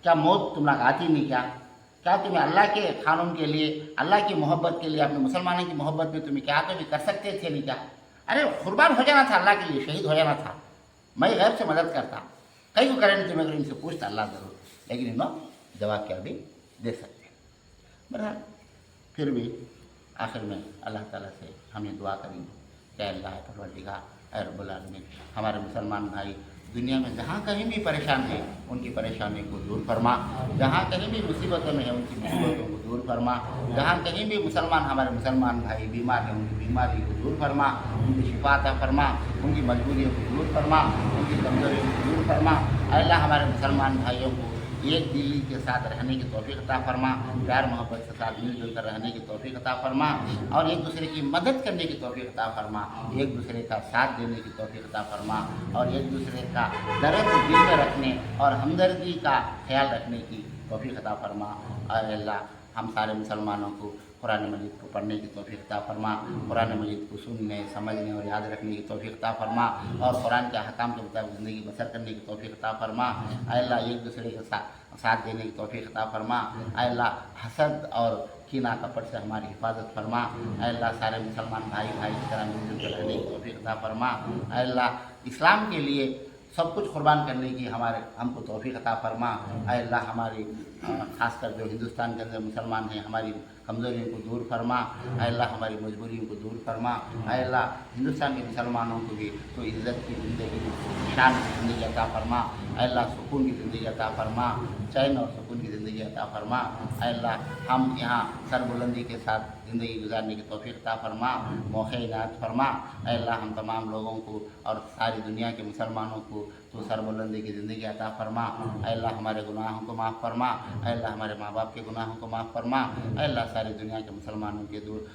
क्या मौत तुम लोग आती नहीं क्या? क्या तुम्हें अल्लाह के कानून के लिए, अल्लाह की मोहब्बत के लिए, अपने मुसलमानों की मोहब्बत में तुम्हें क्या तो भी कर सकते थे नहीं क्या? अरे कुर्बान हो जाना था अल्लाह के लिए, शहीद हो जाना था। मैं गैर से मदद करता, कहीं को करे नहीं तुम्हें, अगर इनसे पूछता अल्लाह ज़रूर, लेकिन इन्होंने जवाब क्या भी दे सकते। बहरहाल फिर भी आखिर में अल्लाह ताला से हम ये दुआ करेंगे कि अल्लाह परवरदिगार ऐ रब्बुल आलमीन, हमारे मुसलमान भाई दुनिया में जहाँ कहीं भी परेशान है उनकी परेशानी को दूर फरमा, जहाँ कहीं भी मुसीबतों में है उनकी मुसीबतों को दूर फरमा, जहाँ कहीं भी मुसलमान हमारे मुसलमान भाई बीमार हैं उनकी बीमारी को दूर फरमा, उनकी शिफा अता फरमा, उनकी मजबूरियों को दूर फरमा, उनकी कमजोरियों को दूर फरमा। अल्लाह हमारे मुसलमान भाइयों को एक दिली के साथ रहने की तौफीक अता फरमा, प्यार मोहब्बत के साथ मिलजुल कर रहने की तौफीक अता फरमा, और एक दूसरे की मदद करने की तौफीक अता फरमा, एक दूसरे का साथ देने की तौफीक अता फरमा, और एक दूसरे का दर्द दिल में रखने और हमदर्दी का ख्याल रखने की तौफीक अता फरमा। और अल्लाह हम सारे मुसलमानों को कुरान मजीद को पढ़ने की तौफीक अता फरमा, कुरान मजीद को सुनने, समझने और याद रखने की तौफीक अता फरमा, और कुरान के अहकाम के मुताबिक ज़िंदगी बसर करने की तौफीक अता फरमा। अल्लाह एक दूसरे के साथ देने की तौफीक अता फरमा। अल्लाह हसद और कीना कपट से हमारी हिफाजत फरमा। अल्लाह सारे मुसलमान भाई भाई की तरह मिलजुल कर रहने की तौफीक अता फरमा। अल्लाह इस्लाम के लिए सब कुछ कुर्बान करने की हमको तौफीक अता फरमा। अल्लाह हमारी खासकर जो हिंदुस्तान के अंदर मुसलमान हैं हमारी कमज़ोरियों को दूर फरमा। अल्लाह हमारी मजबूरियों को दूर फरमा। अल्लाह हिंदुस्तान के मुसलमानों को भी तो इज़्ज़त की ज़िंदगी, शान की ज़िंदगी अता फरमा। अल्लाह सुकून की ज़िंदगी अता फरमा, चैन और सुकून की ज़िंदगी अता फरमा। अल्लाह हम यहाँ सरबुलंदी के साथ ज़िंदगी गुजारने की तौफीक अता फरमा, मौक़े इनायत फरमा। अल्लाह हम तमाम लोगों को और सारी दुनिया के मुसलमानों को तो सरबुलंदी की ज़िंदगी अता फरमा। अल्लाह हमारे गुनाहों को माफ़ फरमा। अल्लाह हमारे माँ बाप के गुनाहों को माफ़ फरमा। अल्लाह सारी दुनिया के मुसलमानों के दूर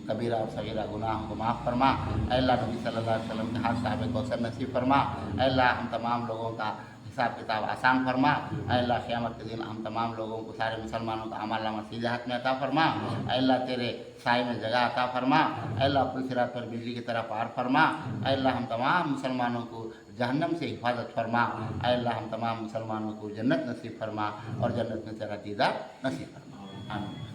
कबीरा और सगीरा गुनाहों को माफ़ फरमा। अल्लाह नबी सल्लल्लाहु अलैहि वसल्लम के हाथ साहब कौसर नसीब फरमा। अल्लाह हम तमाम लोगों का हिसाब किताब आसान फरमा। अल्लाह क़यामत के दिन हम तमाम लोगों को, सारे मुसलमानों का अमलनामा सीधे हाथ में अता फरमा। अल्लाह तेरे साए में जगह अता फरमा। अल्लाह पुल सिरात पर बिजली की तरह पार फरमा। अल्लाह हम तमाम मुसलमानों को जहन्नम से हिफाजत फरमा। अल्लाह हम तमाम मुसलमानों को जन्नत नसीब फरमा और जन्नत में तेरा दीदार नसीब फरमा। आमीन।